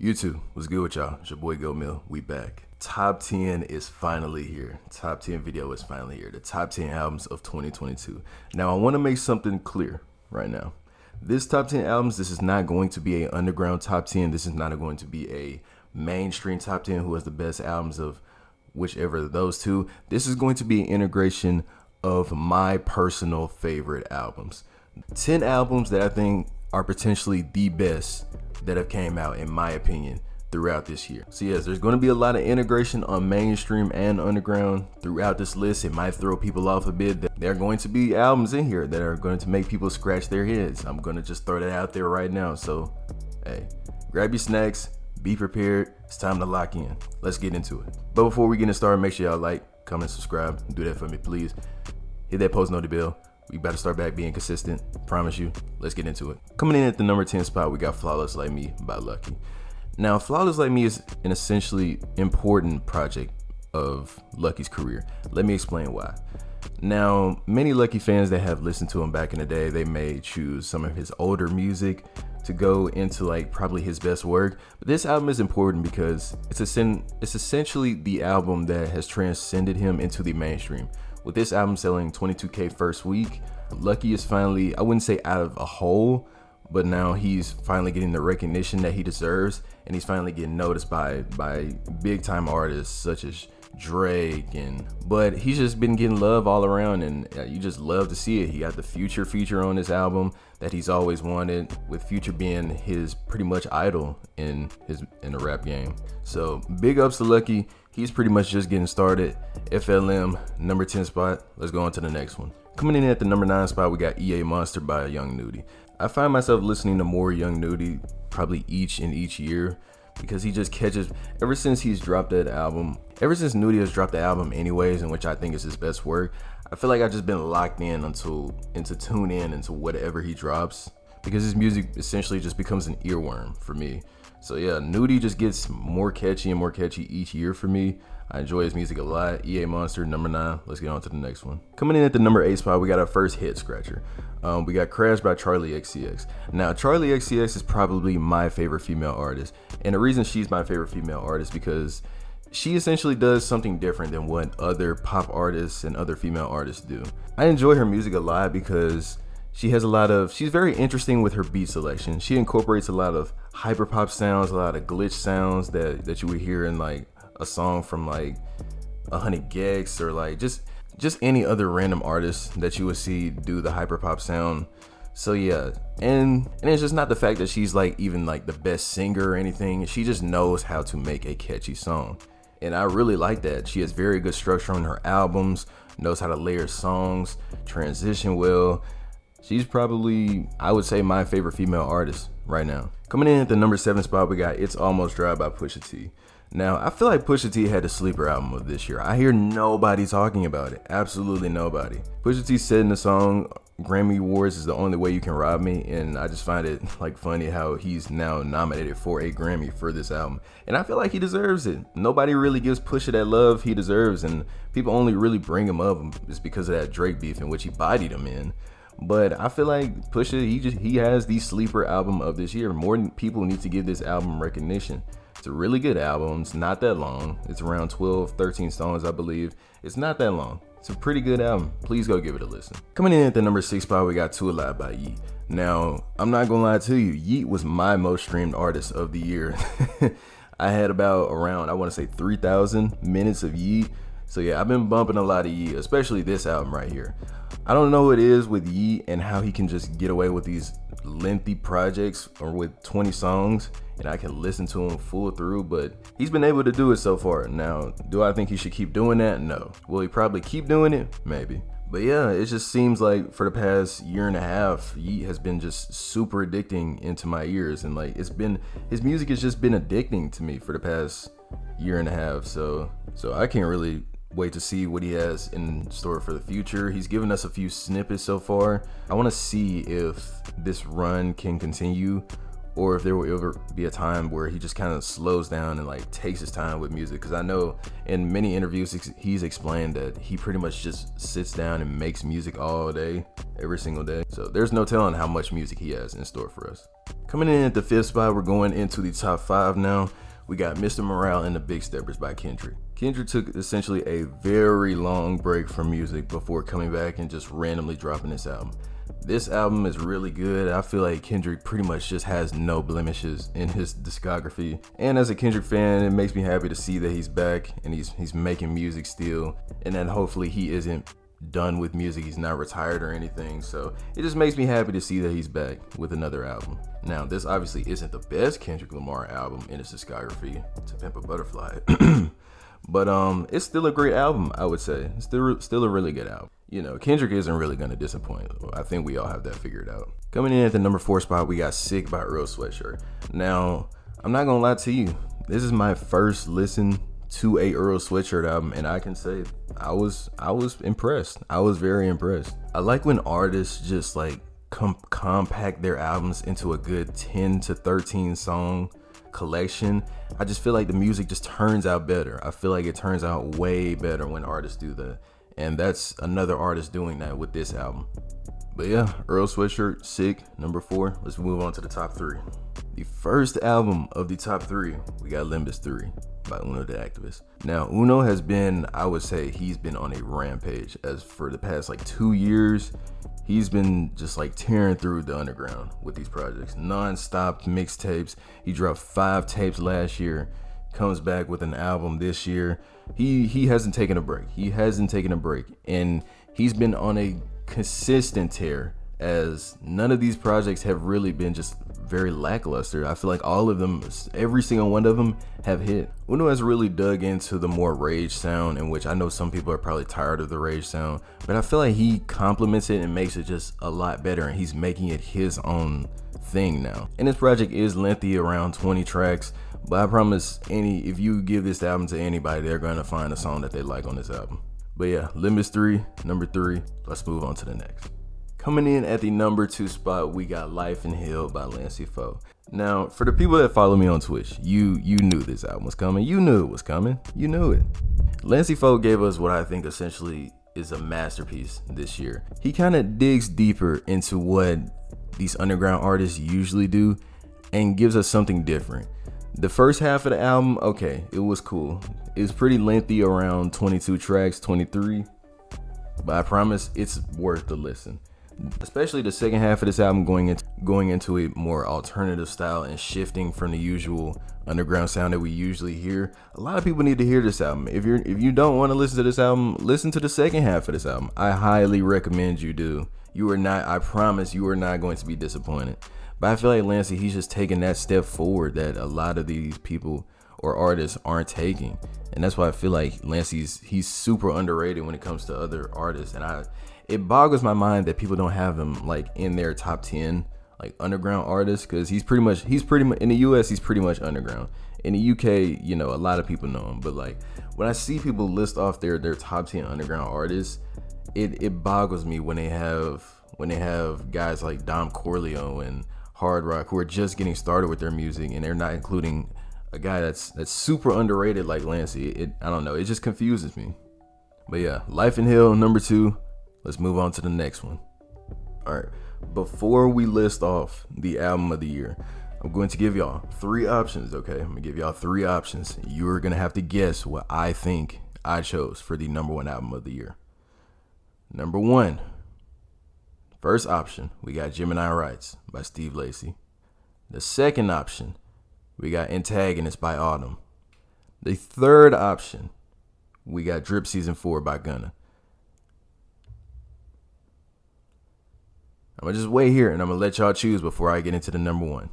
YouTube, what's good with y'all? It's your boy Go Mill. We back. Top 10 is finally here. Top 10 video is finally here. The top 10 albums of 2022. Now, I want to make something clear right now. This top 10 albums, this is not going to be an underground top 10. This is not going to be a mainstream top 10 who has the best albums of whichever of those two. This is going to be an integration of my personal favorite albums. 10 albums that I think are potentially the best that have came out, in my opinion, throughout this year. So yes, there's going to be a lot of integration on mainstream and underground throughout this list. It might throw people off a bit. There are going to be albums in here that are going to make people scratch their heads. I'm going to just throw that out there right now. So hey, grab your snacks, be prepared. It's time to lock in. Let's get into it. But before we get started, make sure y'all like, comment, subscribe. Do that for me, please. Hit that post notification bell. We better start back being consistent. Promise you. Let's get into it. Coming in at the number 10 spot, we got Flawless Like Me by Lucky. Now, Flawless Like Me is an essentially important project of Lucky's career. Let me explain why. Now, many Lucky fans that have listened to him back in the day, they may choose some of his older music to go into like probably his best work. But this album is important because it's essentially the album that has transcended him into the mainstream. With this album selling 22K first week, Lucky is finally, I wouldn't say out of a hole, but now he's finally getting the recognition that he deserves, and he's finally getting noticed by big time artists such as Drake, but he's just been getting love all around, and you just love to see it. He got the Future feature on this album that he's always wanted, with Future being his pretty much idol in the rap game. So big ups to Lucky. He's pretty much just getting started. FLM, number 10 spot. Let's go on to the next one. Coming in at the number 9 spot, we got EA Monster by Young Nudy. I find myself listening to more Young Nudy probably each year, because he just catches, ever since he's dropped that album, ever since Nudy has dropped the album anyways, in which I think is his best work, I feel like I've just been locked in to tune in into whatever he drops, because his music essentially just becomes an earworm for me. So yeah, Nudy just gets more catchy and more catchy each year for me. I enjoy his music a lot. EA Monster, number 9. Let's get on to the next one. Coming in at the number 8 spot, we got our first head scratcher. We got Crash by Charlie XCX. Now, Charlie XCX is probably my favorite female artist. And the reason she's my favorite female artist because she essentially does something different than what other pop artists and other female artists do. I enjoy her music a lot because she's very interesting with her beat selection. She incorporates a lot of hyperpop sounds, a lot of glitch sounds that you would hear in like a song from like 100 Gex or like just any other random artist that you would see do the hyperpop sound. So yeah, and it's just not the fact that she's like even like the best singer or anything. She just knows how to make a catchy song, and I really like that. She has very good structure on her albums, knows how to layer songs, transition well. She's probably, I would say, my favorite female artist right now. Coming in at the number 7 spot, we got It's Almost Dry by Pusha T. Now, I feel like Pusha T had the sleeper album of this year. I hear nobody talking about it. Absolutely nobody. Pusha T said in the song, Grammy Awards is the only way you can rob me, and I just find it like funny how he's now nominated for a Grammy for this album. And I feel like he deserves it. Nobody really gives Pusha that love he deserves, and people only really bring him up just because of that Drake beef in which he bodied him in. But I feel like Pusha, he has the sleeper album of this year. More people need to give this album recognition. It's a really good album. It's not that long. It's around 12, 13 songs, I believe. It's not that long. It's a pretty good album. Please go give it a listen. Coming in at the number 6 spot, we got Too Alive by Yeat. Now, I'm not gonna lie to you, Yeat was my most streamed artist of the year. I had around, I wanna say 3,000 minutes of Yeat. So yeah, I've been bumping a lot of Yeat, especially this album right here. I don't know what it is with Yeat and how he can just get away with these lengthy projects or with 20 songs and I can listen to him full through, but he's been able to do it so far. Now, do I think he should keep doing that? No. Will he probably keep doing it? Maybe. But yeah, it just seems like for the past year and a half, Yeat has been just super addicting into my ears, and like his music has just been addicting to me for the past year and a half. So I can't really wait to see what he has in store for the future. He's given us a few snippets so far. I want to see if this run can continue, or if there will ever be a time where he just kind of slows down and like takes his time with music. Because I know in many interviews he's explained that he pretty much just sits down and makes music all day, every single day. So there's no telling how much music he has in store for us. Coming in at the 5th spot, we're going into the top 5 now. We got Mr. Morale and the Big Steppers by Kendrick. Kendrick took essentially a very long break from music before coming back and just randomly dropping this album. This album is really good. I feel like Kendrick pretty much just has no blemishes in his discography. And as a Kendrick fan, it makes me happy to see that he's back and he's making music still, and that hopefully he isn't done with music. He's not retired or anything. So it just makes me happy to see that he's back with another album. Now, this obviously isn't the best Kendrick Lamar album in his discography, To Pimp a Butterfly. But it's still a great album, I would say. It's still a really good album. You know, Kendrick isn't really gonna disappoint. I think we all have that figured out. Coming in at the number 4 spot, we got Sick by Earl Sweatshirt. Now, I'm not gonna lie to you. This is my first listen to a Earl Sweatshirt album, and I can say I was impressed. I was very impressed. I like when artists just like compact their albums into a good 10 to 13 song collection. I just feel like the music just turns out better. I feel like it turns out way better when artists do that. And that's another artist doing that with this album. But yeah, Earl Sweatshirt, Sick, number 4. Let's move on to the top 3. The first album of the top 3, we got Limbus 3 by Uno the Activist. Now, Uno has been, I would say, he's been on a rampage. As for the past like 2 years, he's been just like tearing through the underground with these projects. Non-stop mixtapes. He dropped 5 tapes last year. Comes back with an album this year. He hasn't taken a break. And he's been on a consistent tear, as none of these projects have really been just very lackluster. I feel like all of them, every single one of them, have hit. Uno has really dug into the more rage sound, in which I know some people are probably tired of the rage sound, but I feel like he complements it and makes it just a lot better, and he's making it his own thing now. And this project is lengthy, around 20 tracks, but I promise if you give this album to anybody, they're going to find a song that they like on this album. But yeah, Limbus 3, number 3. Let's move on to the next. Coming in at the number 2 spot, we got Life in Hell by Lancey Foe. Now, for the people that follow me on Twitch, you knew this album was coming. You knew it was coming. You knew it. Lancey Foe gave us what I think essentially is a masterpiece this year. He kind of digs deeper into what these underground artists usually do and gives us something different. The first half of the album, okay, it was cool. It's pretty lengthy, around 22 tracks, 23. But I promise it's worth the listen. Especially the second half of this album, going into a more alternative style and shifting from the usual underground sound that we usually hear. A lot of people need to hear this album. If you don't want to listen to this album, listen to the second half of this album. I highly recommend you do. I promise you are not going to be disappointed. But I feel like Lancey, he's just taking that step forward that a lot of these people or artists aren't taking. And that's why I feel like he's super underrated when it comes to other artists. And it boggles my mind that people don't have him like in their top 10 like underground artists, because he's pretty much in the US, he's pretty much underground. In the UK, you know, a lot of people know him, but like when I see people list off their top 10 underground artists, it boggles me when they have guys like Dom Corleone and Hard Rock who are just getting started with their music, and they're not including a guy that's super underrated like Lancey. I don't know, it just confuses me. But yeah, Life in Hell, number 2. Let's move on to the next one. All right, before we list off the album of the year, I'm going to give y'all 3 options, okay? I'm gonna give y'all 3 options. You're gonna have to guess what I think I chose for the number 1 album of the year. Number 1, first option, we got Gemini Rights by Steve Lacy. The second option, we got Antagonist by Autumn. The third option, we got Drip Season 4 by Gunna. I'm gonna just wait here and I'm gonna let y'all choose before I get into the number 1.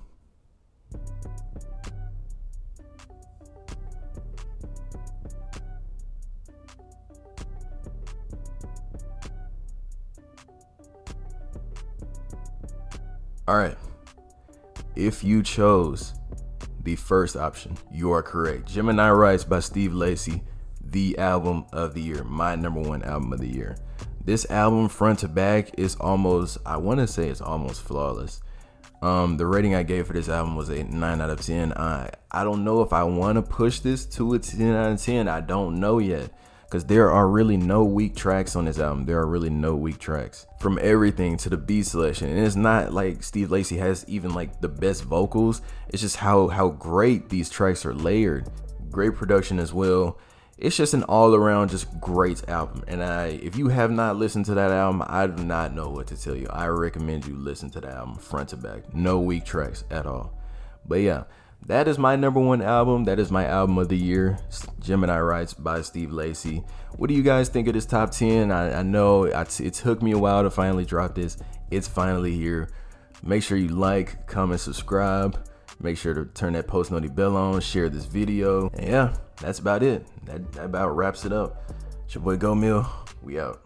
All right, if you chose the first option, you are correct. Gemini Rights by Steve Lacy, the album of the year, my number 1 album of the year. This album, front to back, is almost, I want to say it's almost flawless. The rating I gave for this album was a 9 out of 10. I don't know if I want to push this to a 10 out of 10. I don't know yet, because there are really no weak tracks on this album. There are really no weak tracks, from everything to the beat selection. And it's not like Steve Lacy has even like the best vocals. It's just how great these tracks are layered. Great production as well. It's just an all-around just great album. And if you have not listened to that album, I do not know what to tell you. I recommend you listen to the album front to back. No weak tracks at all. But yeah, that is my #1 album. That is my album of the year, Gemini Rights by Steve Lacy. What do you guys think of this top 10? I know it took me a while to finally drop this. It's finally here. Make sure you like, comment, subscribe. Make sure to turn that post notification bell on, share this video. And yeah, that's about it. That about wraps it up. It's your boy Go Mill. We out.